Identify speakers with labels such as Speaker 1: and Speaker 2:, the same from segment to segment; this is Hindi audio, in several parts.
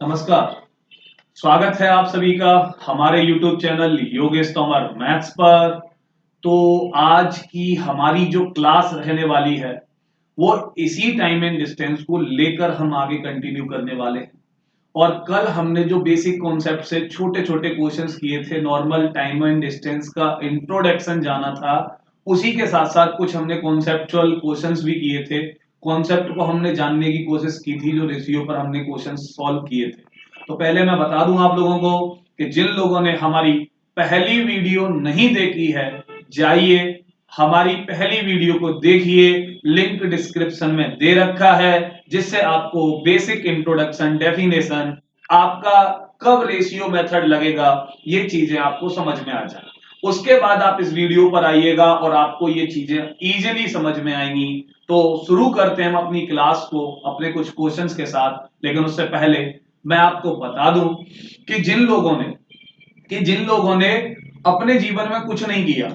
Speaker 1: नमस्कार। स्वागत है आप सभी का हमारे YouTube channel Yogesh Tomar maths पर। तो आज की हमारी जो क्लास रहने वाली है वो इसी टाइम एंड डिस्टेंस को लेकर हम आगे कंटिन्यू करने वाले हैं। और कल हमने जो बेसिक कॉन्सेप्ट से छोटे छोटे क्वेश्चंस किए थे, नॉर्मल टाइम एंड डिस्टेंस का इंट्रोडक्शन जाना था, उसी के साथ साथ कुछ हमने कॉन्सेप्चुअल क्वेश्चंस भी किए थे। कॉन्सेप्ट को हमने जानने की कोशिश की थी, जो रेशियो पर हमने क्वेश्चन सॉल्व किए थे। तो पहले मैं बता दूं आप लोगों को कि जिन लोगों ने हमारी पहली वीडियो नहीं देखी है, जाइए हमारी पहली वीडियो को देखिए, लिंक डिस्क्रिप्शन में दे रखा है, जिससे आपको बेसिक इंट्रोडक्शन, डेफिनेशन, आपका कब रेशियो मेथड लगेगा, ये चीजें आपको समझ में आ जाए। उसके बाद आप इस वीडियो पर आइएगा और आपको ये चीजें इजीली समझ में आएंगी। तो शुरू करते हैं हम अपनी क्लास को अपने कुछ क्वेश्चंस के साथ। लेकिन उससे पहले मैं आपको बता दूं कि जिन लोगों ने अपने जीवन में कुछ नहीं किया,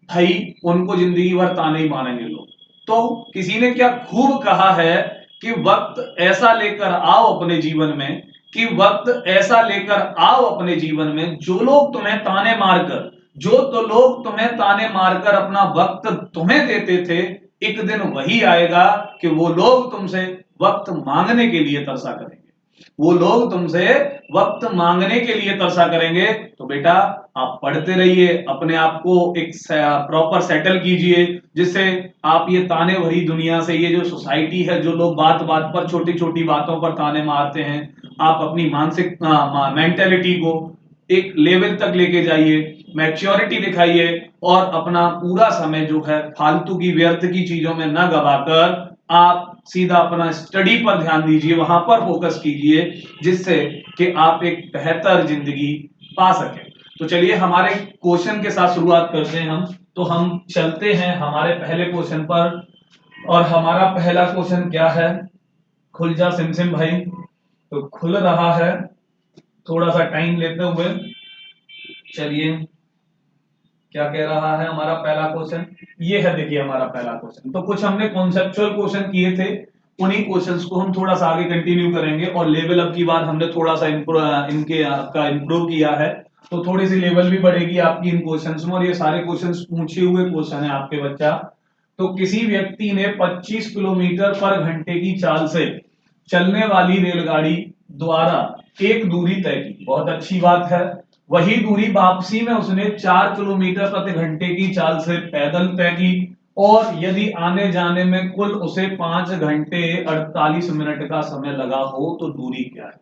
Speaker 1: भाई उनको जिंदगी भर ताने ही मारेंगे लोग। तो किसी ने क्या खूब कहा है कि वक्त ऐसा लेकर आओ अपने जीवन में, कि वक्त ऐसा लेकर आओ अपने जीवन में, जो लोग तुम्हें ताने मारकर, जो तो लोग तुम्हें ताने मारकर अपना वक्त तुम्हें देते थे, एक दिन वही आएगा कि वो लोग तुमसे वक्त मांगने के लिए तरसा करेंगे। वो लोग तुमसे वक्त मांगने के लिए तरसा करेंगे। तो बेटा आप पढ़ते रहिए, अपने आप को एक प्रॉपर सेटल कीजिए, जिससे आप ये ताने भरी दुनिया से, ये जो सोसाइटी है, जो लोग बात बात पर, छोटी छोटी बातों पर ताने मारते हैं, आप अपनी मानसिक मेंटेलिटी को एक लेवल तक लेके जाइए, मैच्योरिटी दिखाइए और अपना पूरा समय जो है फालतू की, व्यर्थ की चीजों में न गवाकर आप सीधा अपना स्टडी पर ध्यान दीजिए, वहां पर फोकस कीजिए, जिससे कि आप एक बेहतर जिंदगी पा सकें। तो चलिए हमारे क्वेश्चन के साथ शुरुआत करते हैं हम। तो हम चलते हैं हमारे पहले क्वेश्चन पर। और हमारा पहला क्वेश्चन क्या है? खुल जा सिम भाई। तो खुल रहा है, थोड़ा सा टाइम लेते हुए चलिए। क्या कह रहा है हमारा पहला क्वेश्चन? ये है, देखिए हमारा पहला क्वेश्चन। तो कुछ हमने कॉन्सेप्चुअल क्वेश्चन किए थे, उन्हीं क्वेश्चंस को हम थोड़ा सा आगे कंटिन्यू करेंगे। और लेवल अप की बात हमने थोड़ा सा इनके आपका इंप्रूव किया है, तो थोड़ी सी लेवल भी बढ़ेगी आपकी इन क्वेश्चंस में। और ये सारे क्वेश्चंस पूछे हुए क्वेश्चन है आपके बच्चा। तो किसी व्यक्ति ने 25 किलोमीटर पर घंटे की चाल से चलने वाली रेलगाड़ी द्वारा एक दूरी तय की, बहुत अच्छी बात है। वही दूरी वापसी में उसने 4 किलोमीटर प्रति घंटे की चाल से पैदल तय की। और यदि आने जाने में कुल उसे 5 घंटे 48 मिनट का समय लगा हो, तो दूरी क्या है?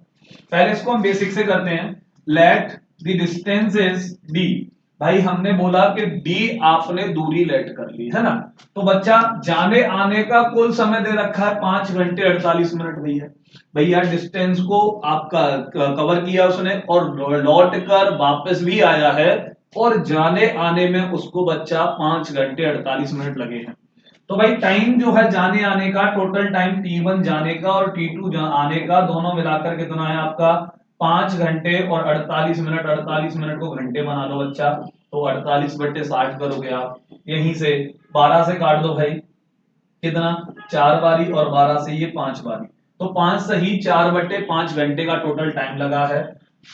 Speaker 1: पहले इसको हम बेसिक से करते हैं। Let the distance is D. भाई हमने बोला कि डी आपने दूरी लेट कर ली है ना। तो बच्चा जाने आने का कुल समय दे रखा है 5 घंटे 48 मिनट। भैया डिस्टेंस को आपका कवर किया उसने, और लौट कर वापस भी आया है, और जाने आने में उसको बच्चा 5 घंटे 48 मिनट लगे हैं। तो भाई टाइम जो है जाने आने का, टोटल टाइम T1 जाने का और T2 आने का, दोनों मिलाकर कितना है आपका? 5 घंटे और 48 मिनट। 48 मिनट को घंटे बना लो बच्चा, तो 48/60 करोगे आप। यहीं से 12 से काट दो भाई, कितना? 4 बारी, और 12 से ये 5 बारी। तो 5 सही 4/5 घंटे का टोटल टाइम लगा है।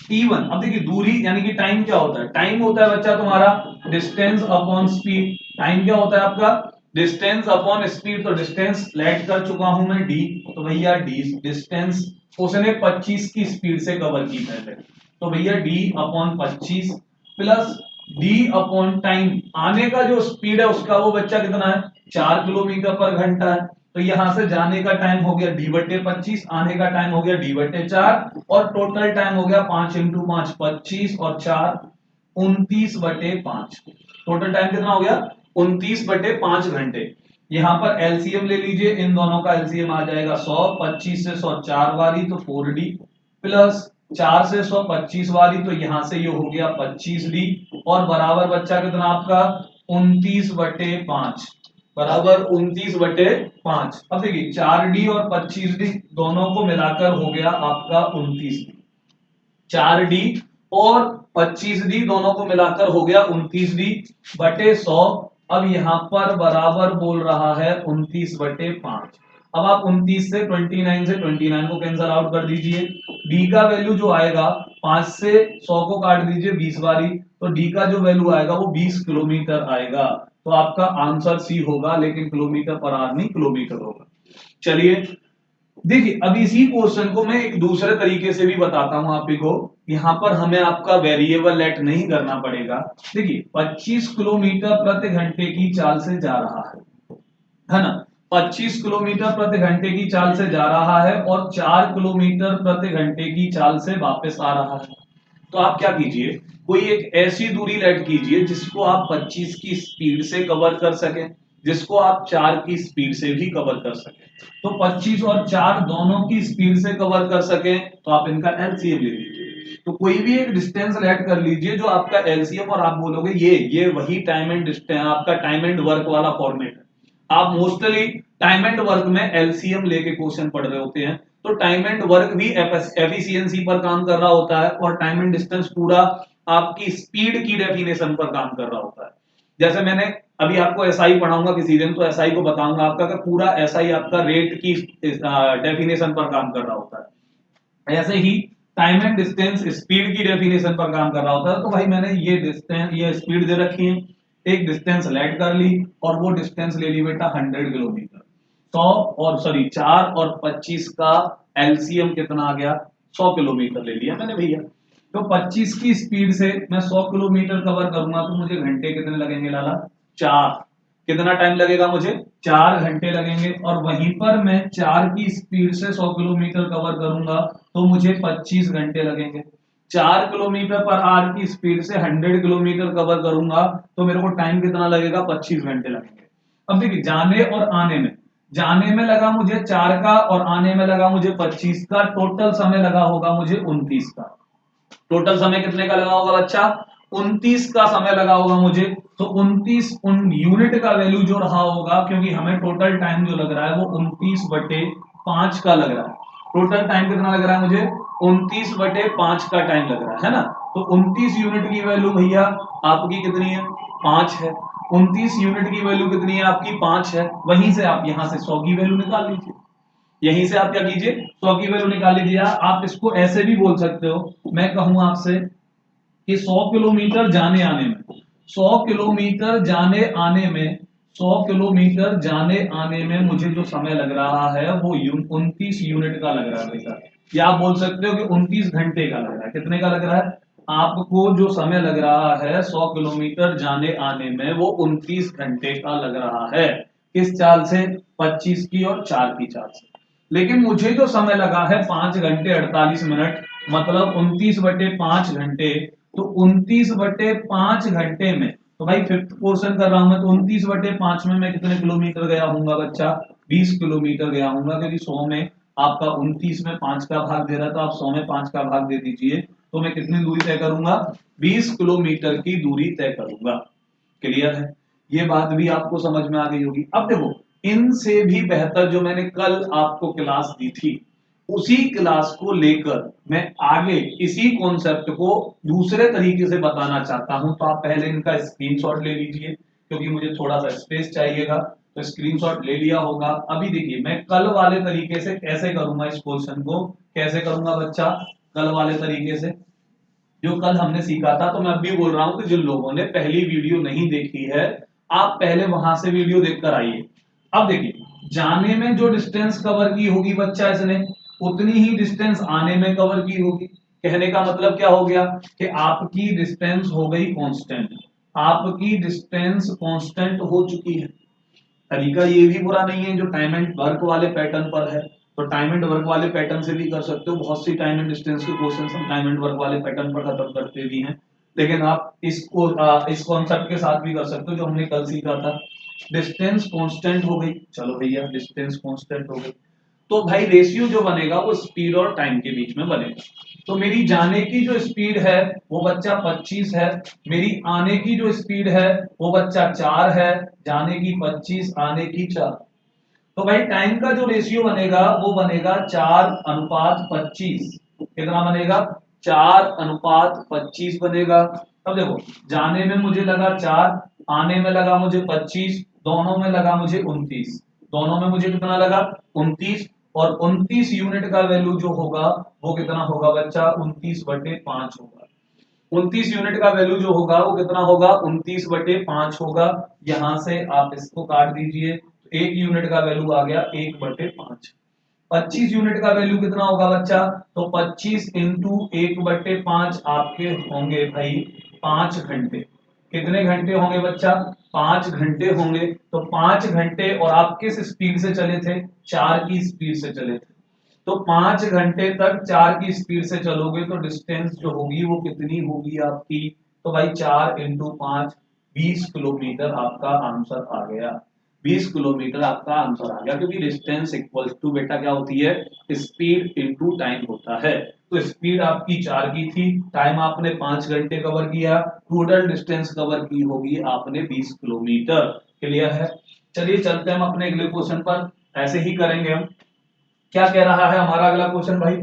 Speaker 1: T1, अब देखिए दूरी यानी कि टाइम क्या होता है? टाइम होता है बच्चा तुम्हारा डिस्टेंस अपॉन स्पीड। टाइम क्या होता है आपका? Distance upon speed. तो डिस्टेंस लेट कर चुका हूं मैं d, तो भैया d डिस्टेंस उसने 25 की स्पीड से कवर की पहले, तो भैया d upon 25 plus d upon time. आने का जो स्पीड है उसका वो बच्चा कितना है? 4 किलोमीटर पर घंटा है। तो यहां से जाने का टाइम हो गया d/25, आने का टाइम हो गया d/4, और टोटल टाइम हो गया 5 × 5 25 और 4 29/5। टोटल टाइम कितना हो गया? 29/5 घंटे। यहां पर एलसीएम ले लीजिए, इन दोनों का एलसीएम आ जाएगा 100। 25 से 100 4 बारी, तो 4d प्लस 4 से 100 25 बारी, तो यहां से ये हो गया 25d, और बराबर बच्चा कितना आपका? 29/5, बराबर 29/5। अब देखिए 4d और 25d दोनों को मिलाकर हो गया आपका 29d। 4d और 25d दोनों को मिलाकर हो गया 29d/100। अब यहां पर बराबर बोल रहा है 29/5। अब आप 29 से 29 को कैंसिल आउट कर दीजिए। डी का वैल्यू जो आएगा 5 से 100 को काट दीजिए 20 बारी, तो डी का जो वैल्यू आएगा वो 20 किलोमीटर आएगा। तो आपका आंसर सी होगा, लेकिन किलोमीटर पर आवर नहीं, किलोमीटर होगा। चलिए देखिए, अब इसी क्वेश्चन को मैं एक दूसरे तरीके से भी बताता हूं आप ही को। यहां पर हमें आपका वेरिएबल लेट नहीं करना पड़ेगा। देखिए 25 किलोमीटर प्रति घंटे की चाल से जा रहा है ना, 25 किलोमीटर प्रति घंटे की चाल से जा रहा है और 4 किलोमीटर प्रति घंटे की चाल से वापस आ रहा है। तो आप क्या कीजिए, कोई एक ऐसी दूरी लेट कीजिए जिसको आप 25 की स्पीड से कवर कर सकें, जिसको आप 4 की स्पीड से भी कवर कर सकें। तो 25 और 4 दोनों की स्पीड से कवर कर सकें तो आप इनका एलसीएम ले लीजिए। तो कोई भी एक डिस्टेंस लेट कर लीजिए जो आपका एलसीएम, और आप बोलोगे ये वही टाइम एंड डिस्टेंस, आपका टाइम एंड वर्क वाला फॉर्मेट है। आप मोस्टली टाइम एंड वर्क में एलसीएम लेके क्वेश्चन पढ़ रहे होते हैं। तो टाइम एंड वर्क भी एफिशिएंसी पर काम कर रहा होता है, और टाइम एंड डिस्टेंस पूरा आपकी स्पीड की डेफिनेशन पर काम कर रहा होता है। जैसे मैंने अभी आपको एसआई पढ़ाऊंगा किसी दिन, तो एसआई को बताऊंगा आपका कि पूरा एसआई आपका रेट की डेफिनेशन पर काम कर रहा होता है। ऐसे ही टाइम एंड डिस्टेंस स्पीड की डेफिनेशन पर काम कर रहा होता है। तो भाई मैंने ये डिस्टेंस, ये स्पीड दे रखी है, एक डिस्टेंस लेट कर ली, और वो डिस्टेंस ले ली बेटा 100 किलोमीटर। 100 और सॉरी 4 और 25 का एलसीएम कितना आ गया, 100 किलोमीटर ले लिया मैंने भैया। तो 25 की स्पीड से मैं 100 किलोमीटर कवर करूंगा तो मुझे घंटे कितने लगेंगे लाला, 4। कितना टाइम लगेगा मुझे, 4 घंटे लगेंगे। और वहीं पर मैं 4 की स्पीड से 100 किलोमीटर कवर करूंगा तो मुझे 25 घंटे लगेंगे। 4 किलोमीटर पर आवर की स्पीड से 100 किलोमीटर कवर करूंगा तो मेरे को टाइम कितना लगेगा, 25 घंटे लगेंगे। अब देखिए जाने और आने में, जाने में लगा मुझे 4 का और आने में लगा मुझे 25 का, टोटल समय लगा होगा मुझे 29 का। टोटल समय कितने का लगा होगा बच्चा, 29 का समय लगा होगा मुझे। तो 29 उन यूनिट का वैल्यू जो रहा होगा, क्योंकि हमें टोटल टाइम जो लग रहा है वो 29/5 का लग रहा है। टोटल टाइम कितना लग रहा है मुझे, 29/5 का टाइम लग रहा है ना। तो 29 यूनिट की वैल्यू भैया आपकी कितनी है, 5 है। 29 यूनिट की वैल्यू कितनी है आपकी, 5 है। वहीं से आप यहां से 100 की वैल्यू निकाल लीजिए। यहीं से आप क्या कीजिए, 100 की वैल्यू निकाल लीजिए। आप इसको ऐसे भी बोल सकते हो, मैं कहूं आपसे कि 100 किलोमीटर जाने आने में, 100 किलोमीटर जाने आने में, 100 किलोमीटर जाने आने में मुझे जो समय लग रहा है वो 29 यूनिट का लग रहा है बेटा। या आप बोल सकते हो कि 29 घंटे का लग रहा है। कितने का लग रहा है आपको, जो समय लग रहा है 100 किलोमीटर जाने आने में वो 29 घंटे का लग रहा है। किस चाल से, 25 की और 4 की चाल से। लेकिन मुझे जो समय लगा है 5 घंटे 48 मिनट, मतलब 29/5 घंटे। तो 29/5 घंटे में, तो भाई फिफ्थ पोर्शन कर रहा हूं मैं, तो 29/5 में मैं कितने किलोमीटर गया हूंगा बच्चा, 20 किलोमीटर गया हूंगा। क्योंकि 100 में आपका 29 में 5 का भाग दे रहा था, आप 100 में 5 का भाग दे दीजिए, तो मैं कितनी दूरी तय करूंगा, 20 किलोमीटर की दूरी तय करूंगा। क्लियर है, ये बात भी आपको समझ में आ गई होगी। अब देखो, इनसे भी बेहतर जो मैंने कल आपको क्लास दी थी, उसी क्लास को लेकर मैं आगे इसी कॉन्सेप्ट को दूसरे तरीके से बताना चाहता हूं। तो आप पहले इनका स्क्रीनशॉट ले लीजिए, क्योंकि मुझे थोड़ा सा स्पेस चाहिएगा। तो स्क्रीनशॉट ले लिया होगा। अभी देखिए मैं कल वाले तरीके से कैसे करूंगा इस क्वेश्चन को, कैसे करूंगा बच्चा, कल वाले तरीके से जो कल हमने सीखा था। तो मैं अभी बोल रहा हूं कि जिन लोगों ने पहली वीडियो नहीं देखी है, आप पहले वहां से वीडियो देखकर आइए। अब देखिए, जाने में जो डिस्टेंस कवर की होगी बच्चा इसने, उतनी ही डिस्टेंस आने में कवर की होगी। कहने का मतलब क्या हो गया कि आपकी डिस्टेंस हो गई कांस्टेंट, आपकी डिस्टेंस कांस्टेंट हो चुकी है। तरीका ये भी बुरा नहीं है जो टाइम एंड वर्क वाले पैटर्न पर है। तो टाइम एंड वर्क वाले पैटर्न से भी कर सकते हो, बहुत सी टाइम एंड डिस्टेंस के क्वेश्चन हम टाइम एंड वर्क वाले पैटर्न पर खत्म करते भी हैं। लेकिन आप इसको इस कॉन्सेप्ट के साथ भी कर सकते हो जो हमने कल सीखा था। डिस्टेंस कांस्टेंट हो गई, चलो भैया डिस्टेंस कांस्टेंट हो गई। तो भाई रेशियो जो बनेगा वो स्पीड और टाइम के बीच में बनेगा। तो मेरी जाने की जो स्पीड है वो बच्चा 25 है, मेरी आने की जो स्पीड है वो बच्चा 4 है। जाने की 25, आने की 4। तो भाई टाइम का जो रेशियो बनेगा वो बनेगा 4:25। कितना बनेगा, 4:25 बनेगा। अब देखो, जाने में मुझे लगा 4, आने में लगा मुझे 25, दोनों में लगा मुझे 29। दोनों में मुझे कितना लगा, 29। और 29 यूनिट का वैल्यू जो होगा वो कितना होगा बच्चा, 29/5 होगा। 29 यूनिट का वैल्यू जो होगा वो कितना होगा, 29/5 होगा। यहां से आप इसको काट दीजिए, एक यूनिट का वैल्यू आ गया 1/5। 25 यूनिट का वैल्यू कितना होगा बच्चा, तो 25 इंटू 1/5 आपके होंगे भाई 5 घंटे। कितने घंटे होंगे बच्चा, 5 घंटे होंगे। तो 5 घंटे, और आप किस स्पीड से चले थे, 4 की स्पीड से चले थे। तो 5 घंटे तक 4 की स्पीड से चलोगे तो डिस्टेंस जो होगी वो कितनी होगी आपकी, तो भाई 4 इंटू 5, 20 किलोमीटर आपका आंसर आ गया। 20 किलोमीटर आपका आंसर आ गया, क्योंकि डिस्टेंस इक्वल्स टू बेटा क्या होती है, स्पीड इनटू टाइम होता है। तो स्पीड आपकी 4 की थी, टाइम आपने 5 घंटे कवर किया, टोटल डिस्टेंस कवर की होगी आपने 20 किलोमीटर। क्लियर है। चलिए चलते हैं हम अपने अगले क्वेश्चन पर, ऐसे ही करेंगे हम। क्या कह रहा है हमारा अगला क्वेश्चन भाई,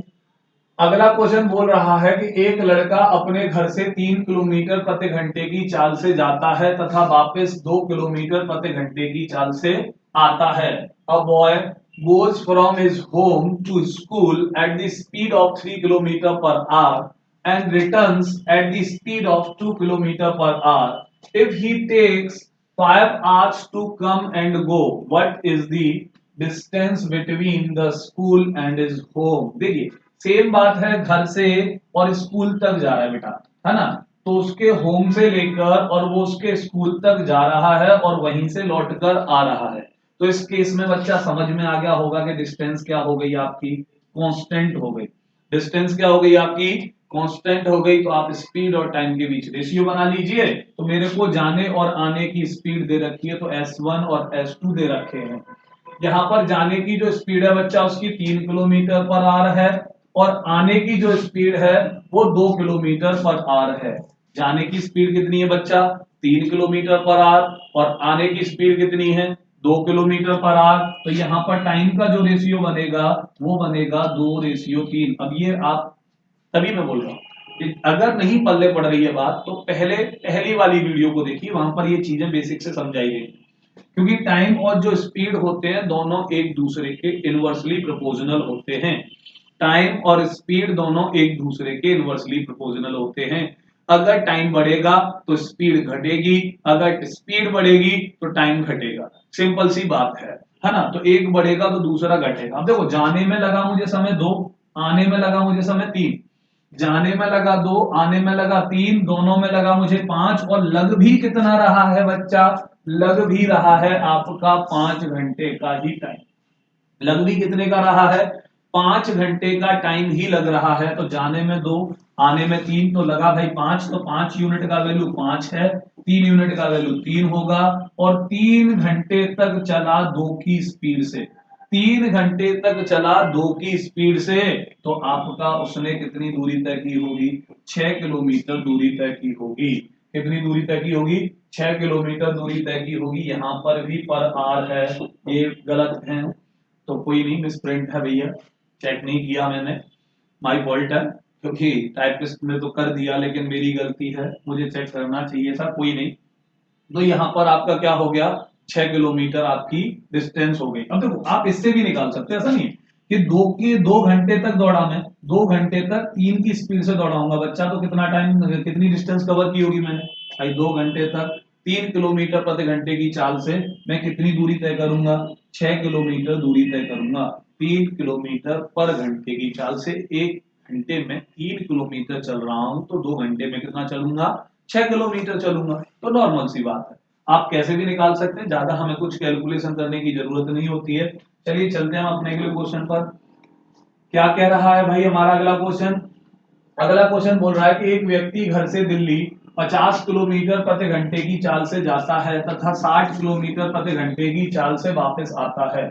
Speaker 1: अगला क्वेश्चन बोल रहा है कि एक लड़का अपने घर से 3 किलोमीटर प्रति घंटे की चाल से जाता है तथा वापस 2 किलोमीटर प्रति घंटे की चाल से आता है। A boy goes from his home to school at the speed of 3 kilometer per hour and returns at the speed of 2 kilometer per hour. If he takes 5 hours to come and go, what is the distance between the school and his home? देखिए सेम बात है, घर से और स्कूल तक जा रहा है बेटा, है ना। तो उसके होम से लेकर और वो उसके स्कूल तक जा रहा है और वहीं से लौटकर आ रहा है। तो इस केस में बच्चा समझ में आ गया होगा कि डिस्टेंस क्या हो गई आपकी, कांस्टेंट हो गई। डिस्टेंस क्या हो गई आपकी, कांस्टेंट हो गई। तो आप स्पीड और टाइम के बीच रेशियो बना लीजिए। तो मेरे को जाने और आने की स्पीड दे रखी है, तो S1 और S2 दे रखे हैं। यहाँ पर जाने की जो स्पीड है बच्चा उसकी 3 किलोमीटर पर आवर है, और आने की जो स्पीड है वो 2 किलोमीटर पर आवर है। जाने की स्पीड कितनी है बच्चा, 3 किलोमीटर पर आवर, और आने की स्पीड कितनी है, 2 किलोमीटर पर आवर। तो यहाँ पर टाइम का जो रेशियो बनेगा वो बनेगा 2:3। अब ये आप, तभी मैं बोल रहा हूँ कि अगर नहीं पल्ले पड़ रही है बात तो पहली वाली वीडियो को देखिए, वहां पर ये चीजें बेसिक से समझाई गई। क्योंकि टाइम और जो स्पीड होते हैं दोनों एक दूसरे के इनवर्सली प्रोपोर्शनल होते हैं। टाइम और स्पीड दोनों एक दूसरे के इनवर्सली प्रोपोर्शनल होते हैं। अगर टाइम बढ़ेगा तो स्पीड घटेगी, अगर स्पीड बढ़ेगी तो टाइम घटेगा। सिंपल सी बात है ना। तो एक बढ़ेगा तो दूसरा घटेगा। अब देखो जाने में लगा मुझे समय 2, आने में लगा मुझे समय 3। जाने में लगा 2, आने में लगा 3, दोनों में लगा मुझे 5, और लग भी कितना रहा है बच्चा, लग भी रहा है आपका 5 घंटे का ही टाइम। लग भी कितने का रहा है, 5 घंटे का टाइम ही लग रहा है। तो जाने में 2, आने में 3, तो लगा भाई 5। तो 5 यूनिट का वैल्यू 5 है, 3 यूनिट का वैल्यू 3 होगा। और 3 घंटे तक चला 2 की स्पीड से, 3 घंटे तक चला 2 की स्पीड से। तो आपका उसने कितनी दूरी तय की होगी, 6 किलोमीटर दूरी तय की होगी। कितनी दूरी तय की होगी, 6 किलोमीटर दूरी तय की होगी। यहाँ पर भी पर आर है, ये गलत है, तो कोई नहीं, मिस प्रिंट है भैया, चेक नहीं किया मैंने, माई फॉल्ट है। क्योंकि टाइपिस्ट ने तो कर दिया लेकिन मेरी गलती है, मुझे चेक करना चाहिए था, कोई नहीं। तो यहाँ पर आपका क्या हो गया, 6 किलोमीटर आपकी डिस्टेंस हो गई। अब देखो आप इससे भी निकाल सकते हैं, ऐसा नहीं है कि 2 घंटे तक दौड़ा मैं, 2 घंटे तक 3 की स्पीड से दौड़ाऊंगा बच्चा, तो कितना टाइम, कितनी डिस्टेंस कवर की होगी मैंने भाई, 2 घंटे तक 3 किलोमीटर प्रति घंटे की चाल से मैं कितनी दूरी तय करूंगा, 6 किलोमीटर दूरी तय करूंगा। 3 किलोमीटर पर घंटे की चाल से 1 घंटे में 3 किलोमीटर चल रहा हूं, तो 2 घंटे में कितना चलूंगा, 6 किलोमीटर चलूंगा। तो नॉर्मल सी बात है, आप कैसे भी निकाल सकते हैं, ज्यादा हमें कुछ कैलकुलेशन करने की जरूरत नहीं होती है। चलिए चलते हैं हम अपने अगले क्वेश्चन पर। क्या कह रहा है भाई हमारा अगला क्वेश्चन, अगला क्वेश्चन बोल रहा है कि एक व्यक्ति घर से दिल्ली 50 किलोमीटर प्रति घंटे की चाल से जाता है तथा 60 किलोमीटर प्रति घंटे की चाल से वापस आता है।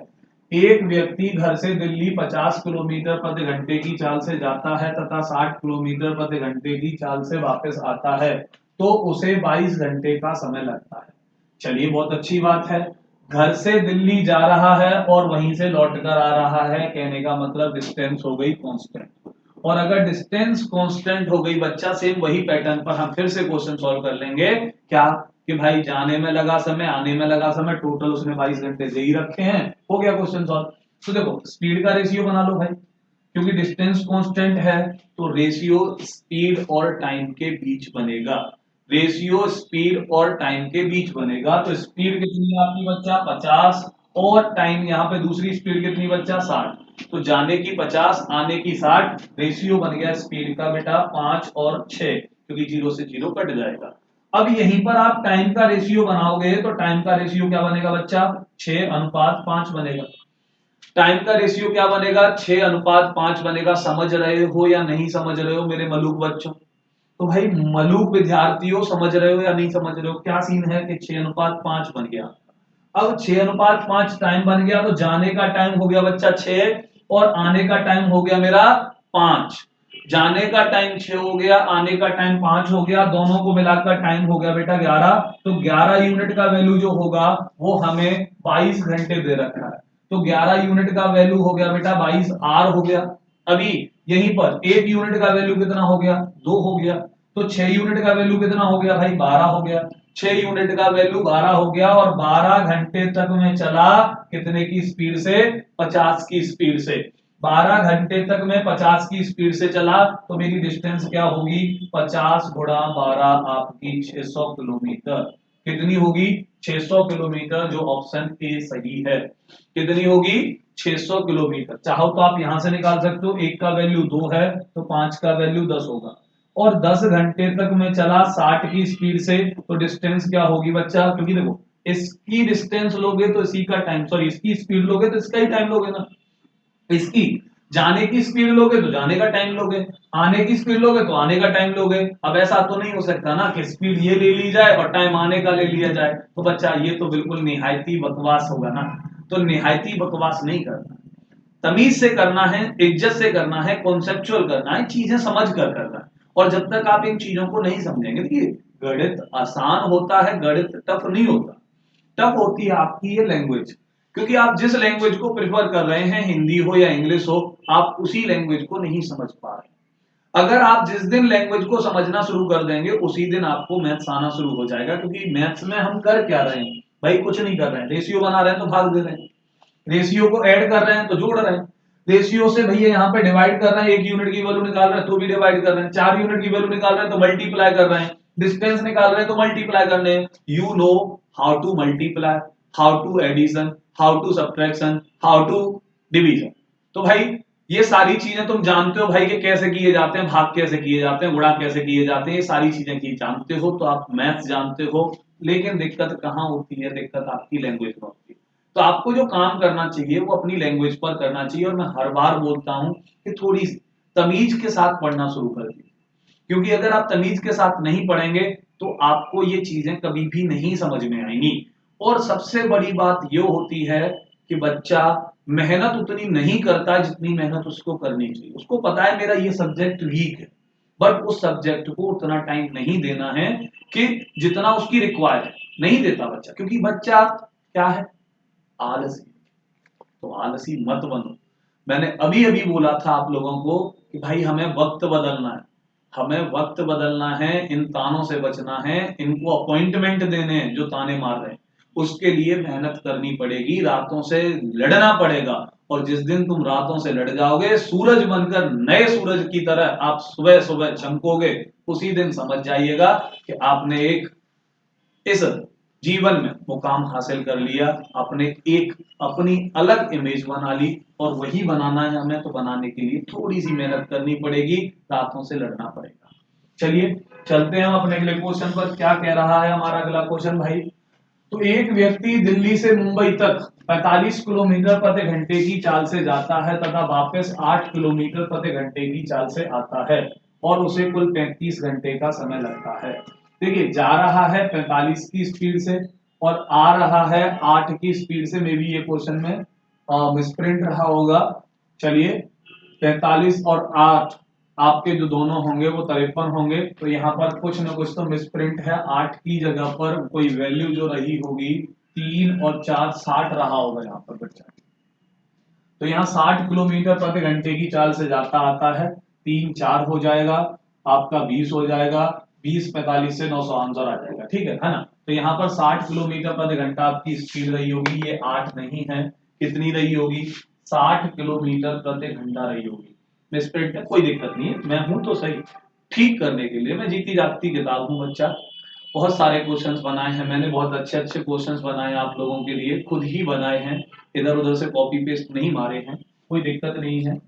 Speaker 1: एक व्यक्ति घर से दिल्ली 50 किलोमीटर प्रति घंटे की चाल से जाता है तथा 60 किलोमीटर प्रति घंटे की चाल से वापस आता है, तो उसे 22 घंटे का समय लगता है। चलिए बहुत अच्छी बात है, घर से दिल्ली जा रहा है और वहीं से लौटकर आ रहा है, कहने का मतलब डिस्टेंस हो गई कांस्टेंट। और अगर डिस्टेंस कांस्टेंट हो गई बच्चा, सेम वही पैटर्न पर हम फिर से क्वेश्चन सॉल्व कर लेंगे। क्या कि भाई जाने में लगा समय, आने में लगा समय, टोटल उसने 22 घंटे दे ही रखे हैं, हो गया क्वेश्चन सॉल्व। तो देखो स्पीड का रेशियो बना लो भाई, क्योंकि डिस्टेंस कांस्टेंट है तो रेशियो स्पीड और टाइम के बीच बनेगा। रेशियो स्पीड और टाइम के बीच बनेगा, तो स्पीड कितनी है आपकी बच्चा 50, और टाइम यहाँ पे दूसरी स्पीड कितनी बच्चा 60, तो जाने की 50 आने की 60, रेशियो बन गया स्पीड का बेटा 5 और 6, क्योंकि 0 से 0 कट जाएगा। अब यहीं पर आप टाइम का रेशियो बनाओगे तो टाइम का रेशियो क्या बनेगा बच्चा 6:5 बनेगा। टाइम का रेशियो क्या बनेगा 6:5 बनेगा। समझ रहे हो या नहीं समझ रहे हो मेरे मलूक बच्चों? तो भाई मलूक विद्यार्थियों, समझ रहे हो या नहीं समझ रहे हो क्या सीन है कि 6:5 बन गया। अब 6:5 टाइम बन गया तो जाने का टाइम हो गया बच्चा 6 और आने का टाइम हो गया मेरा 5। जाने का टाइम 6 हो गया, आने का टाइम 5 हो गया, दोनों को मिलाकर टाइम हो गया बेटा 11। तो 11 यूनिट का वैल्यू जो होगा वो हमें 22 घंटे दे रखा है, तो 11 यूनिट का वैल्यू हो गया बेटा 22 आर हो गया। अभी यहीं पर 1 यूनिट का वैल्यू कितना हो गया 2 हो गया, तो 6 यूनिट का वैल्यू कितना हो गया भाई 12 हो गया। 6 यूनिट का वैल्यू 12 हो गया और 12 घंटे तक मैं चला कितने की स्पीड से 50 की स्पीड से। 12 घंटे तक मैं 50 की स्पीड से चला तो मेरी डिस्टेंस क्या होगी 50 गुणा 12 आपकी 600 किलोमीटर। कितनी होगी 600 किलोमीटर, जो ऑप्शन ए सही है। कितनी होगी 600 किलोमीटर। चाहो तो आप यहां से निकाल सकते हो, एक का वैल्यू 2 है तो 5 का वैल्यू 10 होगा, और 10 घंटे तक मैं चला 60 की स्पीड से, तो डिस्टेंस क्या होगी बच्चा, क्योंकि देखो इसकी डिस्टेंस लोगे तो इसी का टाइम, सॉरी इसकी स्पीड लोगे तो इसका ही टाइम लोगे ना। इसकी जाने की स्पीड लोगे तो जाने का टाइम लोगे, आने की स्पीड लोगे तो आने का टाइम लोगे। अब ऐसा तो नहीं हो सकता ना कि स्पीड ये ले ली जाए और टाइम आने का ले लिया जाए, तो बच्चा ये तो बिल्कुल निहायती बकवास होगा ना। तो निहायती बकवास नहीं करना, तमीज से करना है, इज्जत से करना है, कॉन्सेप्चुअल करना है, चीजें समझ कर करना है। और जब तक आप इन चीजों को नहीं समझेंगे, देखिए गणित आसान होता है, गणित टफ नहीं होता। टफ होती है आपकी ये लैंग्वेज, क्योंकि आप जिस लैंग्वेज को प्रिफर कर रहे हैं, हिंदी हो या इंग्लिश हो, आप उसी लैंग्वेज को नहीं समझ पा रहे। अगर आप जिस दिन लैंग्वेज को समझना शुरू कर देंगे उसी दिन आपको मैथ्स आना शुरू हो जाएगा, क्योंकि मैथ्स में हम कर क्या रहे हैं भाई, कुछ नहीं कर रहे हैं। रेशियो बना रहे हैं तो भाग दे रहे हैं, रेशियो को ऐड कर रहे हैं तो जोड़ रहे हैं, रेशियो से भैया यहाँ पे डिवाइड कर रहे हैं, 1 यूनिट की वैल्यू निकाल रहे हैं तो भी डिवाइड कर रहे हैं, 4 यूनिट की वैल्यू निकाल रहे हैं तो मल्टीप्लाई कर रहे हैं, डिस्टेंस निकाल रहे हैं तो मल्टीप्लाई करने हैं। You know how to multiply, how to addition, how to subtraction, how to division. तो भाई ये सारी चीजें तुम जानते हो भाई कि कैसे किए जाते हैं, भाग कैसे किए जाते हैं, गुणा कैसे किए जाते हैं, ये सारी चीजें की जानते हो तो आप मैथ्स जानते हो। लेकिन दिक्कत कहाँ होती है, दिक्कत आपकी लैंग्वेज में होती है। तो आपको जो काम करना चाहिए वो अपनी लैंग्वेज पर करना चाहिए, और मैं हर बार बोलता हूं कि थोड़ी तमीज के साथ पढ़ना शुरू कर दीजिए, क्योंकि अगर आप तमीज के साथ नहीं पढ़ेंगे तो आपको ये चीजें कभी भी नहीं समझ में आएंगी। और सबसे बड़ी बात ये होती है कि बच्चा मेहनत उतनी नहीं करता जितनी मेहनत उसको करनी चाहिए। उसको पता है मेरा ये सब्जेक्ट वीक है, बट उस सब्जेक्ट को उतना टाइम नहीं देना है कि जितना उसकी रिक्वायर है, नहीं देता बच्चा, क्योंकि बच्चा क्या है आलसी। तो आलसी मत बनो। मैंने अभी अभी बोला था आप लोगों को कि भाई हमें वक्त बदलना है, हमें वक्त बदलना है, इन तानों से बचना है, इनको अपॉइंटमेंट देने हैं जो ताने मार रहे हैं, उसके लिए मेहनत करनी पड़ेगी, रातों से लड़ना पड़ेगा। और जिस दिन तुम रातों से लड़ जाओगे, सूरज बनकर नए सूरज की तरह आप सुबह सुबह चमकोगे, उसी दिन समझ जाइएगा कि आपने एक इस जीवन में मुकाम हासिल कर लिया, अपने एक अपनी अलग इमेज बना ली। और वही बनाना है हमें, तो बनाने के लिए थोड़ी सी मेहनत करनी पड़ेगी, रातों से लड़ना पड़ेगा। चलिए चलते हैं हम अपने अगले क्वेश्चन पर। क्या कह रहा है हमारा अगला क्वेश्चन भाई? तो एक व्यक्ति दिल्ली से मुंबई तक 45 किलोमीटर प्रति घंटे की चाल से जाता है तथा वापस 8 किलोमीटर प्रति घंटे की चाल से आता है, और उसे कुल 35 घंटे का समय लगता है। देखिए जा रहा है 45 की स्पीड से और आ रहा है 8 की स्पीड से। मे बी ये क्वेश्चन में मिसप्रिंट रहा होगा। चलिए 45 और 8 आपके जो दोनों होंगे वो 53 होंगे, तो यहाँ पर कुछ ना कुछ तो मिसप्रिंट है। 8 की जगह पर कोई वैल्यू जो रही होगी 3 और 4 60 रहा होगा यहाँ पर बच्चा। तो यहाँ 60 किलोमीटर प्रति घंटे की चाल से जाता आता है, 3 4 हो जाएगा आपका 20 हो जाएगा, 20 45 से 900 आंसर आ जाएगा। ठीक है ना? तो यहाँ पर 60 किलोमीटर प्रति घंटा आपकी स्पीड रही होगी, ये 8 नहीं है, कितनी रही होगी 60 किलोमीटर प्रति घंटा रही होगी। मैं स्पीड में कोई दिक्कत नहीं है, मैं हूं तो सही ठीक करने के लिए, मैं जीती जागती किताब हूं बच्चा। बहुत सारे क्वेश्चंस बनाए हैं मैंने, बहुत अच्छे अच्छे क्वेश्चंस बनाए हैं आप लोगों के लिए, खुद ही बनाए हैं, इधर उधर से कॉपी पेस्ट नहीं मारे हैं, कोई दिक्कत नहीं है।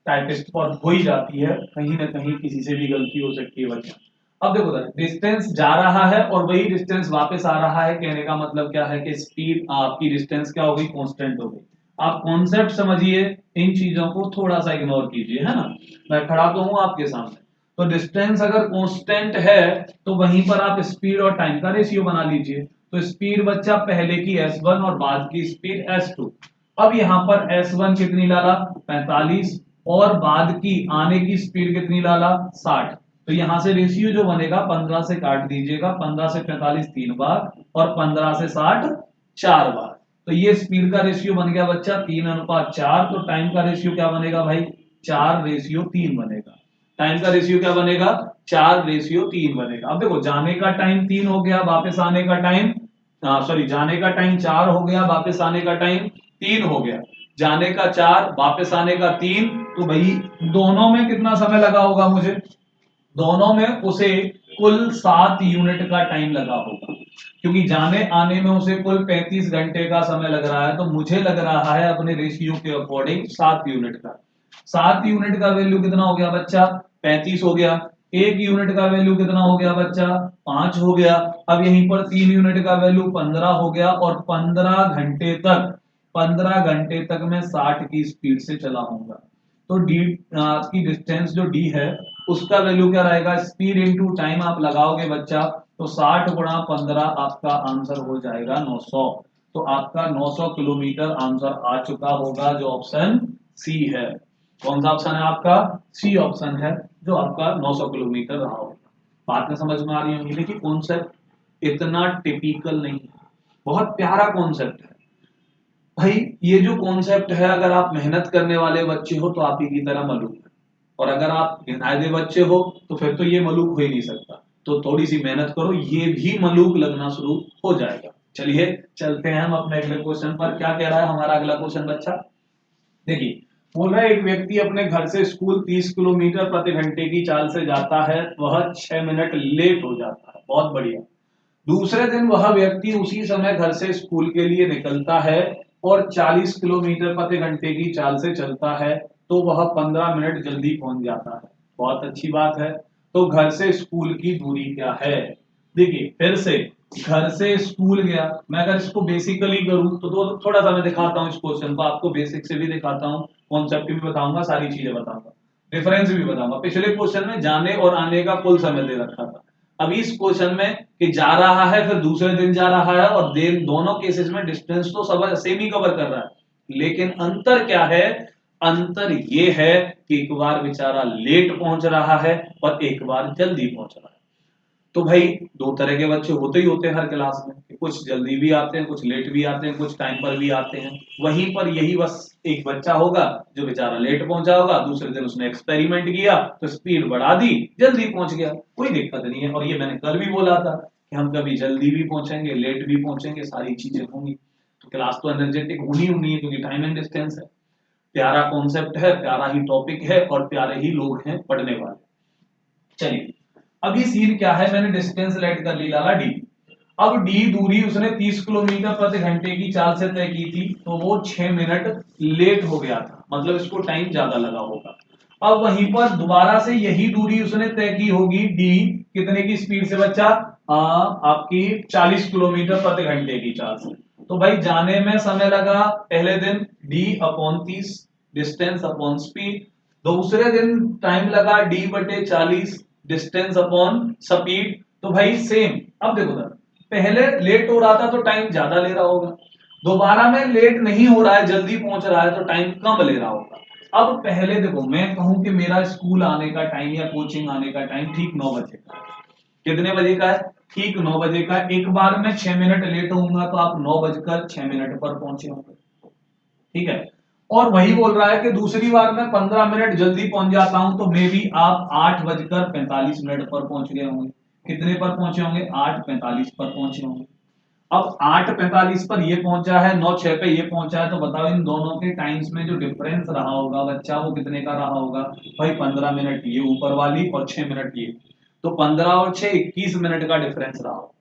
Speaker 1: टाइपिस्ट पर हो ही जाती है, कहीं ना कहीं किसी से भी गलती हो सकती है बच्चा। अब देखो सर, डिस्टेंस जा रहा है और वही डिस्टेंस वापस आ रहा है, कहने का मतलब क्या है कि स्पीड आपकी डिस्टेंस क्या हो गई, कांस्टेंट हो गई। आप कॉन्सेप्ट समझिए, इन चीजों को थोड़ा सा इग्नोर कीजिए, है ना। मैं खड़ा तो हूं आपके सामने, तो डिस्टेंस अगर कांस्टेंट है तो वहीं पर आप स्पीड और टाइम का रेशियो बना लीजिए। तो स्पीड बच्चा पहले की s1 और बाद की स्पीड s2। अब यहां पर s1 कितनी डाला, 45, और बाद की आने की स्पीड कितनी डाला, 60। तो यहां से रेशियो जो बनेगा 15 से काट दीजिएगा, 15 से 45 3 बार और 15 से 60 4 बार। तो ये स्पीड का रेशियो बन गया बच्चा 3:4। तो टाइम का रेशियो क्या बनेगा भाई, 4:3 बनेगा। टाइम का रेशियो क्या बनेगा, 4:3 बनेगा। अब देखो, जाने का टाइम 3 हो गया, वापस आने का टाइम, सॉरी, जाने का टाइम 4 हो गया, वापस आने का टाइम 3 हो गया। जाने का 4, वापस आने का 3, तो भाई दोनों में कितना समय लगा होगा मुझे, दोनों में उसे कुल 7 यूनिट का टाइम लगा होगा, क्योंकि जाने आने में उसे कुल 35 घंटे का समय लग रहा है। तो मुझे लग रहा है अपने रेशियो के अकॉर्डिंग 7 यूनिट का। 7 यूनिट का वैल्यू कितना हो गया बच्चा, 35 हो गया। 1 यूनिट का वैल्यू कितना हो गया बच्चा, 5 हो गया। अब यहीं पर 3 यूनिट का वैल्यू 15 हो गया, और 15 घंटे तक मैं 60 की स्पीड से चला हूंगा। तो डी आपकी डिस्टेंस जो डी है उसका वैल्यू क्या रहेगा, स्पीड इनटू टाइम आप लगाओगे बच्चा, तो 60 गुणा 15 आपका आंसर हो जाएगा 900। तो आपका 900 किलोमीटर आंसर आ चुका होगा, जो ऑप्शन सी है। कौन सा ऑप्शन है आपका, सी ऑप्शन है, जो आपका 900 किलोमीटर रहा होगा। बात में समझ में आ रही होगी। देखिए, कॉन्सेप्ट इतना टिपिकल नहीं है, बहुत प्यारा कॉन्सेप्ट है भाई। ये जो कॉन्सेप्ट है, अगर आप मेहनत करने वाले बच्चे हो तो आप ही की तरह मलूक है, और अगर आप गिनाए बच्चे हो तो फिर तो ये मलूक हो ही नहीं सकता। तो थोड़ी सी मेहनत करो, ये भी मलूक लगना शुरू हो जाएगा। चलिए चलते हैं हम अपने अगले क्वेश्चन पर। क्या कह रहा है हमारा अगला क्वेश्चन बच्चा, देखिए, बोल रहा है एक व्यक्ति अपने घर से स्कूल 30 किलोमीटर प्रति घंटे की चाल से जाता है, वह 6 मिनट लेट हो जाता है, बहुत बढ़िया। दूसरे दिन वह व्यक्ति उसी समय घर से स्कूल के लिए निकलता है और 40 किलोमीटर प्रति घंटे की चाल से चलता है, तो वह 15 मिनट जल्दी पहुंच जाता है। बहुत अच्छी बात है। तो घर से स्कूल की दूरी क्या है। देखिए फिर से, घर से स्कूल गया, मैं अगर इसको बेसिकली करूं तो थोड़ा सा मैं दिखाता हूं इस क्वेश्चन को आपको, बेसिक से भी दिखाता हूं, कॉन्सेप्ट भी बताऊंगा, सारी चीजें बताऊंगा, डिफरेंस भी बताऊंगा। पिछले क्वेश्चन में जाने और आने का कुल समय दे रखा था, अभी इस क्वेश्चन में कि जा रहा है फिर दूसरे दिन जा रहा है, और दिन दोनों केसेस में डिस्टेंस तो सब सेम ही कवर कर रहा है, लेकिन अंतर क्या है, अंतर ये है कि एक बार बेचारा लेट पहुंच रहा है और एक बार जल्दी पहुंच रहा है। तो भाई दो तरह के बच्चे होते ही होते हैं हर क्लास में, कुछ जल्दी भी आते हैं, कुछ लेट भी आते हैं, कुछ टाइम पर भी आते हैं। वहीं पर यही बस एक बच्चा होगा जो बेचारा लेट पहुंचा होगा, दूसरे दिन उसने एक्सपेरिमेंट किया तो स्पीड बढ़ा दी, जल्दी पहुंच गया, कोई दिक्कत नहीं है। और ये मैंने कल भी बोला था कि हम कभी जल्दी भी पहुंचेंगे, लेट भी पहुंचेंगे, सारी चीजें होंगी। तो क्लास तो एनर्जेटिक होनी होनी है, क्योंकि टाइम एंड डिस्टेंस है। प्यारा कॉन्सेप्ट है, प्यारा ही टॉपिक है, और प्यारे ही लोग हैं पढ़ने वाले। चलिए, अब ये सीन क्या है, मैंने डिस्टेंस लेट कर ली डाला डी। अब डी दूरी उसने 30 किलोमीटर प्रति घंटे की चाल से तय की थी, तो वो 6 मिनट लेट हो गया था, मतलब इसको टाइम ज्यादा लगा होगा। अब वहीं पर दोबारा से यही दूरी उसने तय की होगी डी, कितने की स्पीड से बच्चा, आपकी 40 किलोमीटर प्रति घंटे की चाल से। तो भाई जाने में समय लगा पहले दिन D upon 30, distance upon speed. दूसरे दिन टाइम लगा डी बटे 40, डिस्टेंस अपॉन स्पीड। तो भाई सेम। अब देखो ना, पहले लेट हो रहा था तो टाइम ज्यादा ले रहा होगा, दोबारा में लेट नहीं हो रहा है, जल्दी पहुंच रहा है, तो टाइम कम ले रहा होगा। अब पहले देखो, मैं कहूं कि मेरा स्कूल आने का टाइम या कोचिंग आने का टाइम ठीक 9 बजे का है। कितने बजे का है, ठीक 9 बजे का। एक बार मैं 6 मिनट लेट होऊंगा तो आप 9:06 पर पहुंचे होंगे, ठीक है। और वही बोल रहा है कि दूसरी बार मैं 15 मिनट जल्दी पहुंच जाता हूं, तो मे भी आप 8:45 पर पहुंच गए होंगे। कितने पर पहुंचे होंगे, 8:45 पर पहुंचे होंगे। अब 8:45 पर ये पहुंचा है, 9:06 पे ये पहुंचा है, तो बताओ इन दोनों के टाइम्स में जो डिफरेंस रहा होगा बच्चा वो कितने का रहा होगा? भाई 15 मिनट ये ऊपर वाली और 6 मिनट ये, तो 15 और 6 21 मिनट का डिफरेंस रहा होगा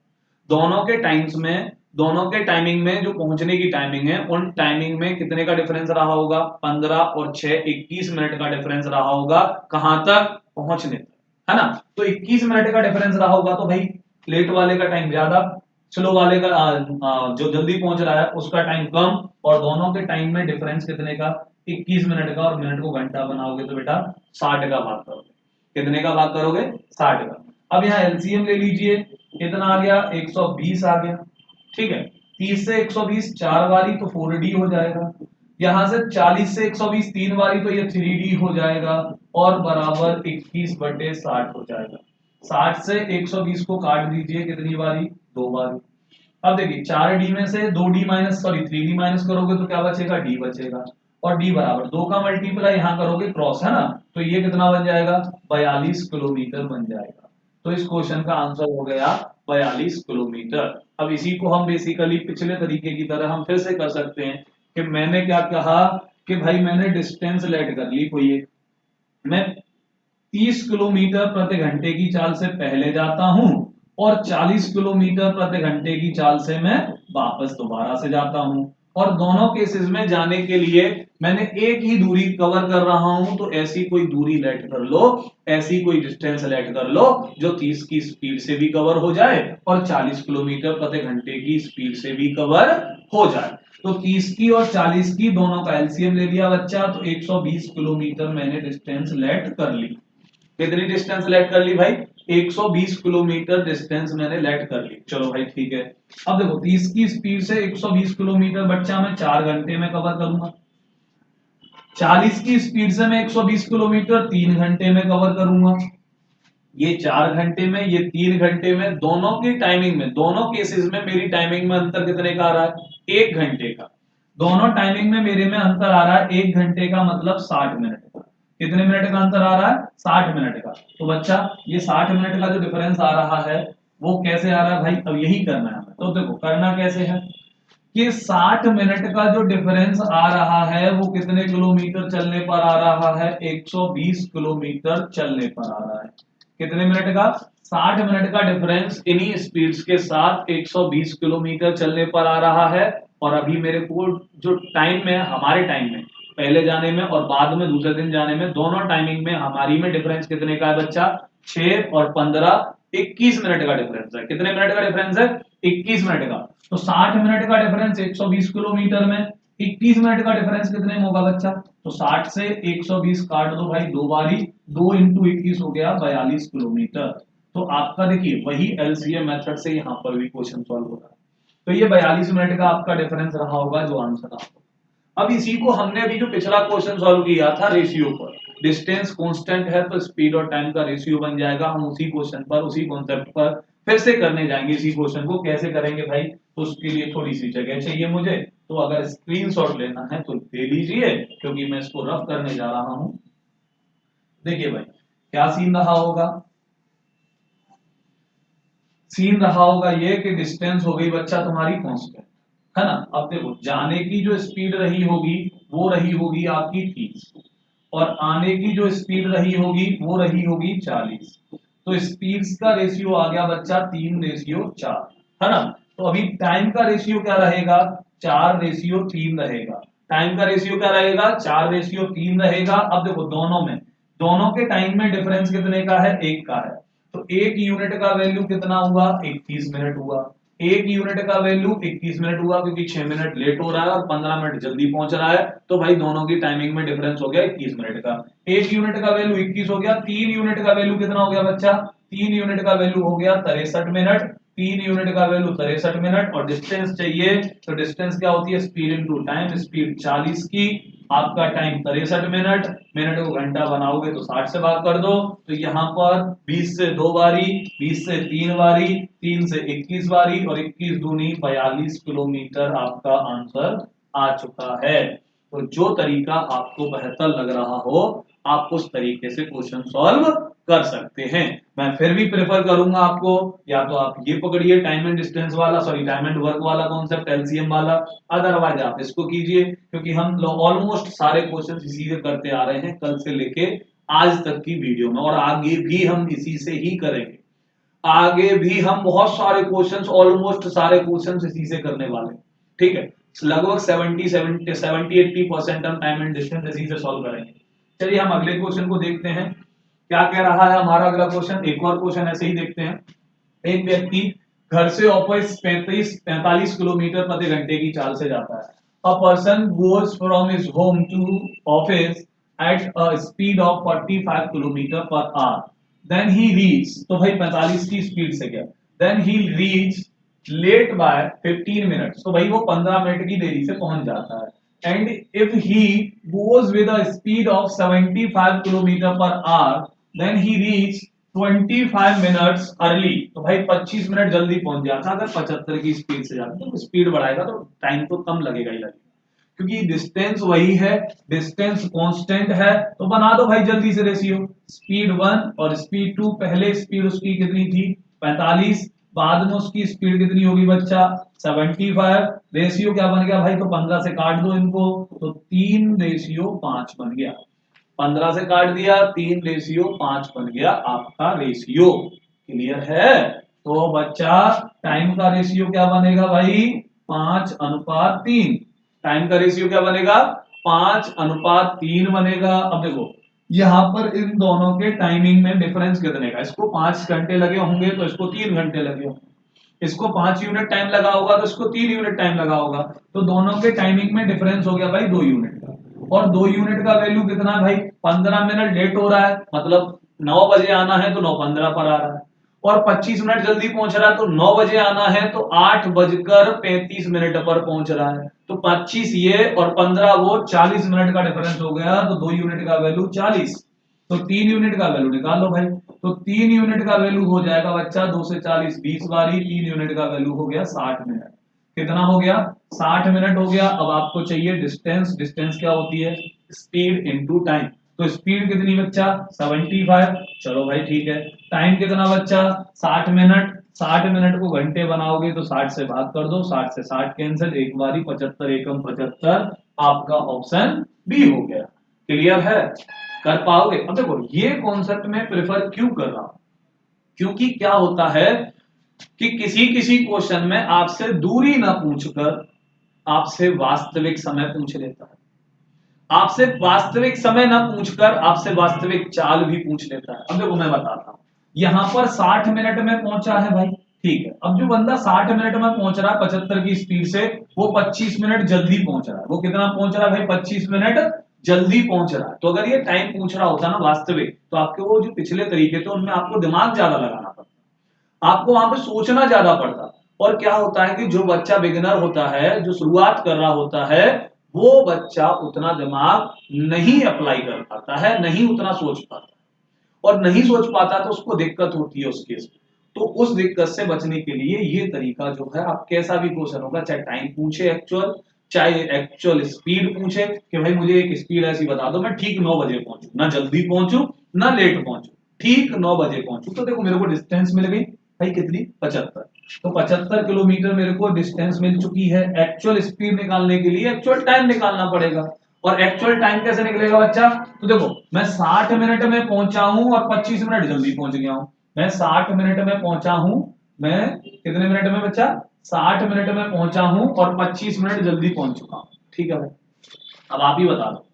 Speaker 1: दोनों के टाइम्स में। दोनों के टाइमिंग में जो पहुंचने की टाइमिंग है उन टाइमिंग में कितने का डिफरेंस रहा होगा? 15 और 6 21 मिनट का डिफरेंस रहा होगा। कहां तक? पहुंचने तक, है ना? तो 21 मिनट का डिफरेंस रहा होगा, तो भाई लेट वाले का टाइम ज्यादा, स्लो वाले का जो जल्दी पहुंच रहा है उसका टाइम कम, और दोनों के टाइम में डिफरेंस कितने का? 21 मिनट का। और मिनट को घंटा बनाओगे तो बेटा 60 का भाग करोगे। कितने का भाग करोगे? 60 का। अब यहाँ एलसीएम ले लीजिए, कितना आ गया? 120 आ गया। ठीक है, 30 से 120 4 बारी तो 4D हो जाएगा। यहां से 40 से 120 3 बारी तो ये 3D हो जाएगा, और बराबर 21/60 हो जाएगा। 60 से 120 को काट दीजिए, कितनी बारी? 2 बारी। अब देखिए 4D में से 2D minus, sorry 3D minus करोगे तो क्या बचेगा? D बचेगा। और D बराबर 2 का मल्टीप्लाई यहां करोगे क्रॉस, है ना? तो ये कितना बन जाएगा? 42 किलोमीटर बन जाएगा। तो इस क्वेश्चन का आंसर हो गया 42 किलोमीटर। अब इसी को हम बेसिकली पिछले तरीके की तरह हम फिर से कर सकते हैं कि मैंने क्या कहा कि भाई मैंने डिस्टेंस लेट कर ली कोई एक, मैं 30 किलोमीटर प्रति घंटे की चाल से पहले जाता हूं और 40 किलोमीटर प्रति घंटे की चाल से मैं वापस दोबारा से जाता हूं, और दोनों केसेस में जाने के लिए मैंने एक ही दूरी कवर कर रहा हूं, तो ऐसी कोई दूरी लेट कर लो, ऐसी कोई डिस्टेंस लेट कर लो जो 30 की स्पीड से भी कवर हो जाए और 40 किलोमीटर प्रति घंटे की स्पीड से भी कवर हो जाए। तो 30 की और 40 की दोनों का एलसीएम ले लिया बच्चा, तो 120 किलोमीटर मैंने डिस्टेंस लेट कर ली। कितनी डिस्टेंस लेट कर ली भाई? 120 किलोमीटर डिस्टेंस मैंने लेट कर ली। चलो भाई ठीक है। अब देखो 30 की स्पीड से 120 किलोमीटर बच्चा मैं 4 घंटे में कवर करूंगा। 40 की स्पीड से मैं 120 किलोमीटर 3 घंटे में कवर करूंगा। ये 4 घंटे में, ये 3 घंटे में, दोनों की टाइमिंग में, दोनों केसेस में मेरी टाइमिंग में अंतर कितने का आ रहा है? 1 घंटे का। दोनों टाइमिंग में मेरे में अंतर आ रहा है 1 घंटे का, मतलब 60 मिनट का। कितने मिनट का अंतर आ रहा है? 60 मिनट का। तो बच्चा ये 60 मिनट का जो डिफरेंस आ रहा है वो कैसे आ रहा है भाई? अब यही करना है हमें। तो देखो करना कैसे है कि 60 मिनट का जो डिफरेंस आ रहा है वो कितने किलोमीटर चलने पर आ रहा है? 120 किलोमीटर चलने पर आ रहा है। कितने मिनट का? 60 मिनट का डिफरेंस इन्हीं स्पीड्स के साथ 120 किलोमीटर चलने पर आ रहा है। और अभी मेरे को जो टाइम में, हमारे टाइम में पहले जाने में और बाद में दूसरे दिन जाने में, दोनों टाइमिंग में हमारी में डिफरेंस कितने का है बच्चा? 6 और 15 21 मिनट का डिफरेंस है। कितने मिनट का डिफरेंस है? 21 मिनट का। तो 60 मिनट का डिफरेंस 120 किलोमीटर में, 21 मिनट का डिफरेंस कितने में होगा बच्चा? तो 60 से 120 काट दो भाई, 2 बारी, 2 इंटू 21 हो गया 42 किलोमीटर। तो आपका देखिए वही एलसीएम मेथड से यहां पर भी क्वेश्चन सॉल्व हो रहा है। तो ये 42 मिनट का आपका डिफरेंस रहा होगा जो आंसर आपको। अब इसी को हमने अभी जो पिछला क्वेश्चन सॉल्व किया था रेशियो पर, डिस्टेंस कांस्टेंट है तो स्पीड और टाइम का रेशियो बन जाएगा। हम उसी क्वेश्चन पर, उसी कॉन्सेप्ट पर फिर से करने जाएंगे। इसी क्वेश्चन को कैसे करेंगे भाई? तो उसके लिए थोड़ी सी जगह चाहिए मुझे, तो अगर स्क्रीनशॉट लेना है तो ले लीजिए, क्योंकि मैं इसको रफ करने जा रहा हूं। देखिए भाई क्या सीन रहा होगा? सीन रहा होगा ये कि डिस्टेंस हो गई बच्चा तुम्हारी कांस्टेंट, है ना? अब देखो जाने की जो स्पीड रही होगी वो रही होगी आपकी 30, और आने की जो स्पीड रही होगी वो रही होगी 40। तो स्पीड्स का रेशियो आ गया बच्चा 3:4, है ना? तो अभी टाइम का रेशियो क्या रहेगा? 4:3 रहेगा। टाइम का रेशियो क्या रहेगा? 4:3 रहेगा। अब देखो दोनों में, दोनों के टाइम में डिफरेंस कितने का है? 1 का है। तो 1 यूनिट का वैल्यू कितना हुआ? 21 मिनट हुआ। 1 यूनिट का वैल्यू 21 मिनट हुआ, क्योंकि 6 मिनट लेट हो रहा है और 15 मिनट जल्दी पहुंच रहा है, तो भाई दोनों की टाइमिंग में डिफरेंस हो गया 21 मिनट का। 1 यूनिट का वैल्यू 21 हो गया। 3 यूनिट का वैल्यू कितना हो गया बच्चा? 3 यूनिट का वैल्यू हो गया 63 मिनट। 3 यूनिट का वैल्यू 63 मिनट। और डिस्टेंस चाहिए, तो डिस्टेंस क्या होती है? Speed into time. स्पीड 40 की, आपका टाइम 63 मिनट। मिनट को घंटा बनाओगे तो 60 से भाग कर दो, तो यहाँ पर 20 से 2 बारी, 20 से 3 बारी, 3 से 21 बारी, और 21 दूनी 42 किलोमीटर आपका आंसर आ चुका है। तो जो तरीका आपको बेहतर लग रहा हो आप उस तरीके से क्वेश्चन सॉल्व कर सकते हैं। मैं फिर भी प्रेफर करूंगा आपको, या तो आप ये पकड़िए टाइम एंड डिस्टेंस वाला, सॉरी टाइम एंड वर्क वाला कॉन्सेप्ट, एलसीएम वाला, अदरवाइज आप इसको कीजिए, क्योंकि हम ऑलमोस्ट सारे क्वेश्चन इसी से करते आ रहे हैं कल से लेके आज तक की वीडियो में, और आगे भी हम इसी से ही करेंगे। आगे भी हम बहुत सारे क्वेश्चंस, ऑलमोस्ट सारे क्वेश्चंस इसी से करने वाले हैं, ठीक है। लगभग 70-80% हम टाइम एंड डिस्टेंस इसी से सॉल्व करेंगे। चलिए हम अगले क्वेश्चन को देखते हैं, क्या कह रहा है हमारा अगला क्वेश्चन। एक और क्वेश्चन ऐसे ही देखते हैं। एक व्यक्ति घर से ऑफिस 45 किलोमीटर प्रति घंटे की चाल से जाता है। A person goes from his home to office at a speed of 45 kilometre per hour, then he reach, तो भाई 45 की स्पीड से गया, then he reach late by 15 minutes, तो भाई वो 15 मिनट की देरी से पहुंच जाता है। And if he goes with a speed of 75 kilometre per hour, then he reach 25 minutes early, तो भाई 25 मिनट जल्दी पहुंच जाता। अगर 75 की स्पीड से जाता तो स्पीड बढ़ाएगा तो टाइम तो कम लगेगा ही लगेगा, क्योंकि डिस्टेंस वही है, डिस्टेंस कांस्टेंट है, तो बना दो भाई जल्दी से रेशियो। स्पीड 1 और स्पीड 2, पहले स्पीड उसकी कितनी थी 45, बाद में उसकी स्पीड कितनी होगी बच्चा 75, रेशियो क्या बन गया भाई, तो 15 से काट दो इनको, तो 3:5 बन गया। 15 से काट दिया, 3:5 बन गया आपका रेशियो। क्लियर है? तो बच्चा टाइम का रेशियो क्या बनेगा भाई 5:3। टाइम का रेशियो क्या बनेगा 5:3 बनेगा। अब देखो यहां पर इन दोनों के टाइमिंग में डिफरेंस कितने का, इसको 5 घंटे लगे होंगे तो इसको 3 घंटे लगे होंगे, इसको 5 यूनिट टाइम लगा होगा तो इसको 3 यूनिट टाइम लगा होगा, तो दोनों के टाइमिंग में डिफरेंस हो गया भाई 2 यूनिट का। और 2 यूनिट का वैल्यू कितना है भाई, 15 मिनट लेट हो रहा है, मतलब 9 बजे आना है तो 9:15 पर आ रहा है, और 25 मिनट जल्दी पहुंच रहा है तो 9 बजे आना है तो 8:35 पर पहुंच रहा है, तो 25 ये और 15 वो, 40 मिनट का डिफरेंस हो गया, तो 2 यूनिट का वैल्यू 40, तो 3 यूनिट का वैल्यू निकाल लो भाई, तो 3 यूनिट का वैल्यू हो जाएगा बच्चा 2 से 40 20 बारी, 3 यूनिट का वैल्यू हो गया 60 मिनट। कितना हो गया 60 मिनट हो गया। अब आपको चाहिए डिस्टेंस, डिस्टेंस क्या होती है स्पीड इनटू टाइम, तो स्पीड कितनी बच्चा 75, चलो भाई ठीक है। टाइम कितना बच्चा 60 मिनट, 60 मिनट को घंटे बनाओगे तो 60 से भाग कर दो, 60 से 60 कैंसिल, एक बारी 75 एकम 75, आपका ऑप्शन बी हो गया। क्लियर है? कर पाओगे? अब देखो ये कॉन्सेप्ट में प्रेफर क्यों कर रहा हूं, क्योंकि क्या होता है कि किसी किसी क्वेश्चन में आपसे दूरी ना पूछकर आपसे वास्तविक समय पूछ लेता है, आपसे वास्तविक समय ना पूछकर आपसे वास्तविक चाल भी पूछ लेता है। अब देखो मैं बताता हूं, यहां पर 60 मिनट में पहुंचा है भाई, ठीक है। अब जो बंदा 60 मिनट में पहुंच रहा है 75 की स्पीड से, वो 25 मिनट जल्दी पहुंच रहा है। वो कितना पहुंच रहा है भाई 25 मिनट जल्दी पहुंच रहा है। तो अगर ये टाइम पूछ रहा होता ना वास्तविक, तो आपके वो जो पिछले तरीके थे उनमें आपको दिमाग ज्यादा लगाना पड़ता, आपको वहां पे सोचना ज्यादा पड़ता। और क्या होता है कि जो बच्चा बिगिनर होता है, जो शुरुआत कर रहा होता है, वो बच्चा उतना दिमाग नहीं अप्लाई कर पाता है, नहीं उतना सोच पाता, और नहीं सोच पाता तो उसको दिक्कत होती है उस केस में। तो उस दिक्कत से बचने के लिए ये तरीका जो है, आप कैसा भी क्वेश्चन होगा, चाहे टाइम पूछे एक्चुअल, चाहे एक्चुअल स्पीड पूछे कि भाई मुझे एक स्पीड ऐसी बता दो मैं ठीक 9 बजे पहुंचू, ना जल्दी पहुंचू ना लेट पहुंचू, ठीक 9 बजे पहुंचू, तो देखो मेरे को डिस्टेंस मिल गई भाई कितनी 75, तो 75 किलोमीटर मेरे को डिस्टेंस मिल चुकी है। एक्चुअल स्पीड निकालने के लिए एक्चुअल टाइम निकालना पड़ेगा, और एक्चुअल टाइम कैसे निकलेगा बच्चा, तो देखो मैं 60 मिनट में पहुंचा हूं और 25 मिनट जल्दी पहुंच गया हूं। मैं 60 मिनट में पहुंचा हूं, मैं कितने मिनट में बच्चा 60 मिनट में पहुंचा हूं और 25 मिनट जल्दी पहुंच चुका हूं, ठीक है भाई। अब आप ही बता दो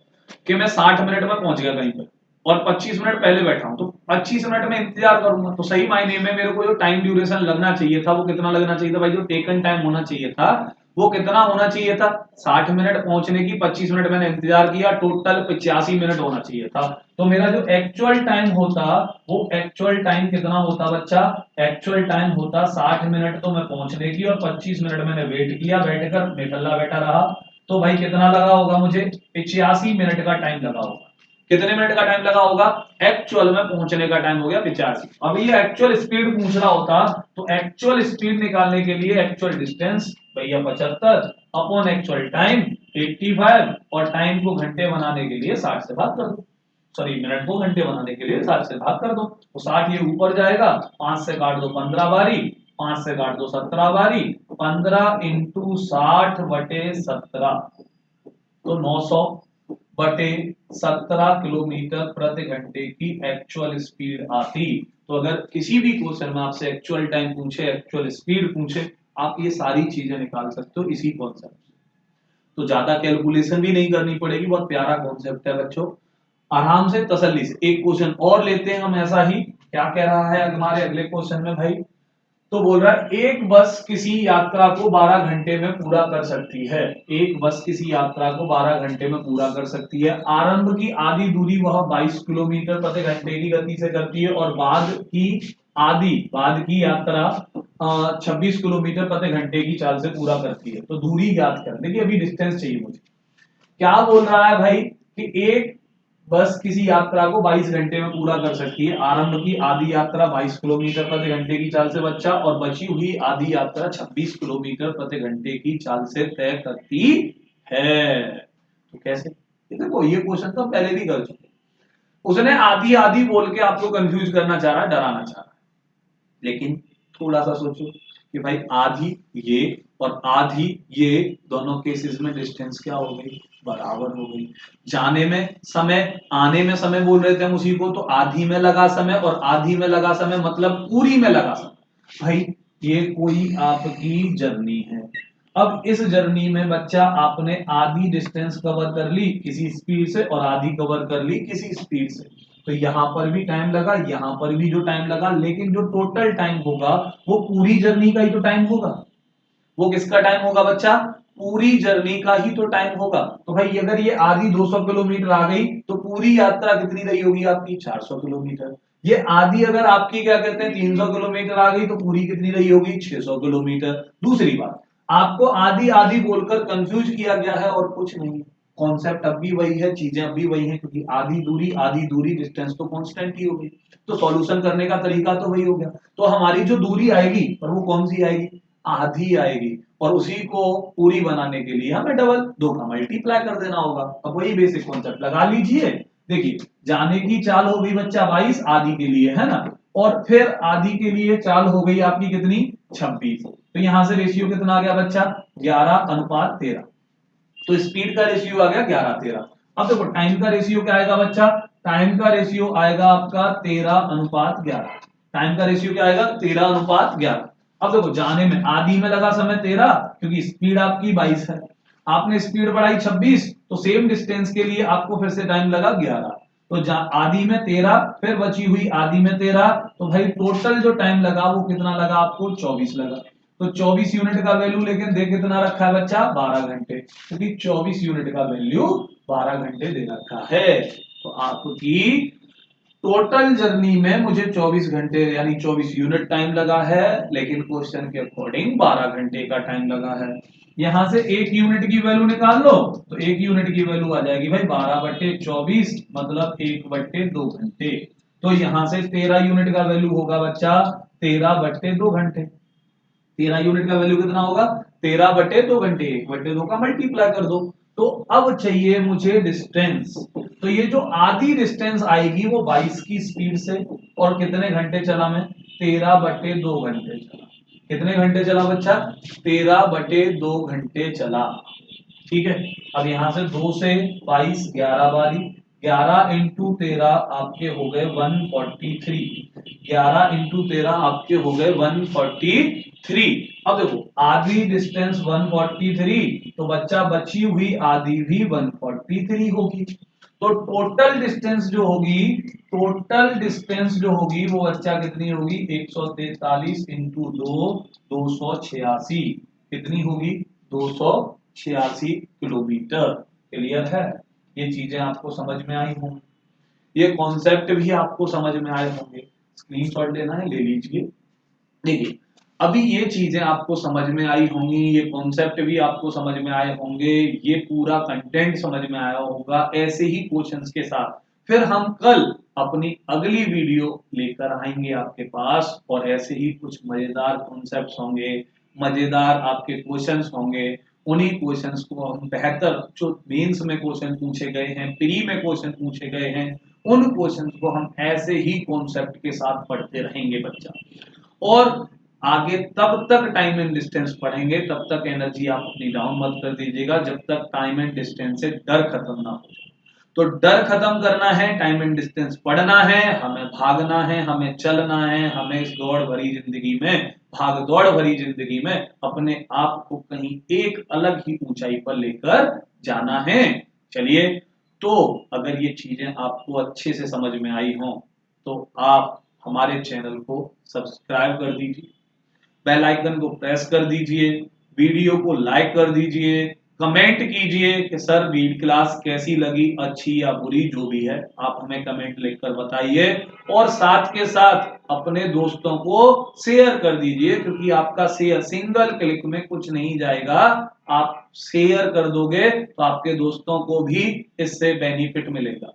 Speaker 1: कि मैं 60 मिनट में पहुंच गया कहीं पर और 25 मिनट पहले बैठा हूं, तो 25 मिनट में इंतजार करूंगा, तो सही मायने में मेरे को जो टाइम ड्यूरेशन लगना चाहिए था वो कितना लगना चाहिए था भाई, जो टेकन टाइम होना चाहिए था वो कितना होना चाहिए था 60 मिनट पहुंचने की, 25 मिनट मैंने इंतजार किया, टोटल 85 मिनट होना चाहिए था। तो मेरा जो एक्चुअल टाइम होता, वो एक्चुअल टाइम कितना होता बच्चा, एक्चुअल टाइम होता 60 मिनट तो मैं पहुंचने की, और 25 मिनट मैंने वेट किया, बैठकर निकलना बैठा रहा, तो भाई कितना लगा होगा मुझे 85 मिनट का टाइम लगा होगा। कितने मिनट का टाइम लगा होगा, एक्चुअल में पहुंचने का टाइम हो गया 85। अब ये एक्चुअल स्पीड पूछ रहा होता तो एक्चुअल स्पीड निकालने के लिए एक्चुअल डिस्टेंस भैया 75 अपॉन एक्चुअल टाइम 85, और टाइम को घंटे बनाने के लिए 60 से भाग कर दो। सॉरी मिनट को घंटे बनाने के लिए 60 से भाग कर दो, तो 60 ये ऊपर जाएगा, 5 से काट दो 15 बारी, 5 से काट दो 17 बारी, 15 इंटू 60 बटे 17, तो 900 बटे 17 किलोमीटर प्रति घंटे की एक्चुअल स्पीड आती। तो अगर किसी भी क्वेश्चन में आपसे एक्चुअल टाइम पूछे, एक्चुअल स्पीड पूछे, आप ये सारी चीजें निकाल सकते हो इसी कॉन्सेप्ट से। तो ज्यादा कैलकुलेशन भी नहीं करनी पड़ेगी, बहुत प्यारा कॉन्सेप्ट है बच्चों, आराम से तसल्ली से। एक क्वेश्चन और लेते हैं हम ऐसा ही, क्या कह रहा है हमारे अगले क्वेश्चन में भाई, तो बोल रहा है एक बस किसी यात्रा को 12 घंटे में पूरा कर सकती है, एक बस किसी यात्रा को 12 घंटे में पूरा कर सकती है। आरंभ की आधी दूरी वह 22 किलोमीटर प्रति घंटे की गति से करती है और बाद की यात्रा 26 किलोमीटर प्रति घंटे की चाल से पूरा करती है। तो दूरी ज्ञात कर, देखिए अभी डिस्टेंस चाहिए मुझे। क्या बोल रहा है भाई कि एक बस किसी यात्रा को 22 घंटे में पूरा कर सकती है, आरंभ की आधी यात्रा 22 किलोमीटर प्रति घंटे की चाल से बच्चा, और बची हुई आधी यात्रा 26 किलोमीटर प्रति घंटे की चाल से तय करती है। तो कैसे, देखो ये क्वेश्चन तो पहले भी कर चुके, उसने आधी आधी बोल के आपको कंफ्यूज करना चाह रहा है, डराना चाह रहा है, लेकिन थोड़ा सा सोचो कि भाई आधी ये और आधी ये, दोनों केसेस में डिस्टेंस क्या हो गई, बराबर हो गई। जाने में समय, आने में समय बोल रहे थे हम उसी को, तो आधी में लगा समय और आधी में लगा समय मतलब पूरी में लगा समय। भाई ये कोई आपकी जर्नी है, अब इस जर्नी में बच्चा आपने आधी डिस्टेंस कवर कर ली किसी स्पीड से और आधी कवर कर ली किसी स्पीड से, तो यहां पर भी टाइम लगा, यहां पर भी जो टाइम लगा, लेकिन जो टोटल टाइम होगा वो पूरी जर्नी का ही तो टाइम होगा। वो किसका टाइम होगा बच्चा, पूरी जर्नी का ही तो टाइम होगा। तो भाई अगर ये आधी 200 किलोमीटर आ गई तो पूरी यात्रा कितनी रही होगी आपकी, 400 किलोमीटर। ये आधी अगर आपकी क्या कहते हैं 300 किलोमीटर आ गई तो पूरी कितनी रही होगी, 600 किलोमीटर। दूसरी बात, आपको आधी आधी बोलकर कंफ्यूज किया गया है और कुछ नहीं, कॉन्सेप्ट अब भी वही है, चीजें अब भी वही है, क्योंकि आधी दूरी डिस्टेंस तो कांस्टेंट ही होगी, तो सॉल्यूशन करने का तरीका तो वही हो गया। तो हमारी जो दूरी आएगी पर वो कौन सी आएगी, आधी आएगी, और उसी को पूरी बनाने के लिए हमें डबल 2 का मल्टीप्लाई कर देना होगा। अब वही बेसिक कॉन्सेप्ट लगा लीजिए। देखिए जाने की चाल हो गई बच्चा 22 आधी के लिए, है ना, और फिर आधी के लिए चाल हो गई आपकी कितनी, 26। तो यहां से रेशियो कितना आ गया बच्चा, 11:13। तो स्पीड का रेशियो आ गया 11:13। अब देखो टाइम का रेशियो क्या आएगा बच्चा, टाइम का रेशियो आएगा आपका 13:11। टाइम का रेशियो क्या आएगा, 13:11। अब देखो जाने में आधी में लगा समय 13, क्योंकि स्पीड आपकी 22 है, आपने स्पीड बढ़ाई 26, तो सेम डिस्टेंस के लिए आपको फिर से टाइम लगा 11। तो आधी में 13, फिर बची हुई आधी में 13, तो भाई टोटल जो टाइम लगा वो कितना लगा आपको, 24 लगा। तो 24 यूनिट का वैल्यू लेकिन दे कितना रखा है बच्चा, 12 घंटे, क्योंकि 24 यूनिट का वैल्यू 12 घंटे दे रखा है। तो आपकी टोटल जर्नी में मुझे 24 घंटे यानी 24 यूनिट टाइम लगा है, लेकिन क्वेश्चन के अकॉर्डिंग 12 घंटे का टाइम लगा है। यहां से 1 यूनिट की वैल्यू निकाल लो, तो 1 यूनिट की वैल्यू आ जाएगी भाई 12/24, मतलब 1/2 घंटे। तो यहां से 13 यूनिट का वैल्यू होगा बच्चा 13/2 घंटे। 13 यूनिट का वैल्यू कितना होगा, 13/2 घंटे, 1/2 का मल्टीप्लाई कर दो। तो अब चाहिए मुझे डिस्टेंस, तो ये जो आधी डिस्टेंस आएगी वो 22 की स्पीड से, और कितने घंटे चला मैं, 13/2 घंटे चला। कितने घंटे चला बच्चा, 13/2 घंटे चला। ठीक है, अब यहां से 2 से 22, 11 बारी, 11 इंटू 13 आपके हो गए 143, 11 इंटू 13 आपके हो गए 143। अब देखो आधी डिस्टेंस 143, तो बच्चा बची हुई आधी भी 143 होगी। तो टोटल डिस्टेंस जो होगी, टोटल डिस्टेंस जो होगी वो बच्चा कितनी होगी, 143 इंटू 2, 286। कितनी होगी, 286 किलोमीटर। क्लियर है, ये चीजें आपको समझ में आई होंगी, ये कॉन्सेप्ट भी आपको समझ में आए होंगे। स्क्रीनशॉट लेना है ले लीजिए। देखिए अभी ये चीजें आपको समझ में आई होंगी, ये कॉन्सेप्ट भी आपको समझ में आए होंगे, ये पूरा कंटेंट समझ में आया होगा। ऐसे ही क्वेश्चंस के साथ फिर हम कल अपनी अगली वीडियो लेकर आएंगे आपके पास, और ऐसे ही कुछ मजेदार कॉन्सेप्ट्स होंगे, मजेदार आपके क्वेश्चंस होंगे। उन्हीं क्वेश्चंस को हम बेहतर, जो मेंस में क्वेश्चन पूछे गए हैं, प्री में क्वेश्चन पूछे गए हैं, उन क्वेश्चंस को हम ऐसे ही कॉन्सेप्ट के साथ पढ़ते रहेंगे बच्चा। और आगे तब तक टाइम एंड डिस्टेंस पढ़ेंगे, तब तक एनर्जी आप अपनी डाउन मत कर दीजिएगा जब तक टाइम एंड डिस्टेंस से डर खत्म ना हो। तो डर खत्म करना है, टाइम एंड डिस्टेंस पढ़ना है, हमें भागना है, हमें चलना है, हमें इस दौड़ भरी जिंदगी में, भाग दौड़ भरी जिंदगी में अपने आप को कहीं एक अलग ही ऊंचाई पर लेकर जाना है। चलिए, तो अगर ये चीजें आपको अच्छे से समझ में आई हों तो आप हमारे चैनल को सब्सक्राइब कर दीजिए, बेल आइकन को प्रेस कर दीजिए, वीडियो को लाइक कर दीजिए, कमेंट कीजिए कि सर वीडियो क्लास कैसी लगी, अच्छी या बुरी, जो भी है आप हमें कमेंट लिखकर बताइए। और साथ के साथ अपने दोस्तों को शेयर कर दीजिए, क्योंकि आपका शेयर सिंगल क्लिक में कुछ नहीं जाएगा, आप शेयर कर दोगे तो आपके दोस्तों को भी इससे बेनिफिट मिलेगा।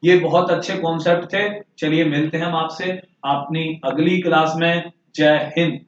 Speaker 1: ये बहुत अच्छे कॉन्सेप्ट थे। चलिए मिलते हैं हम आपसे अपनी अगली क्लास में। जय हिंद।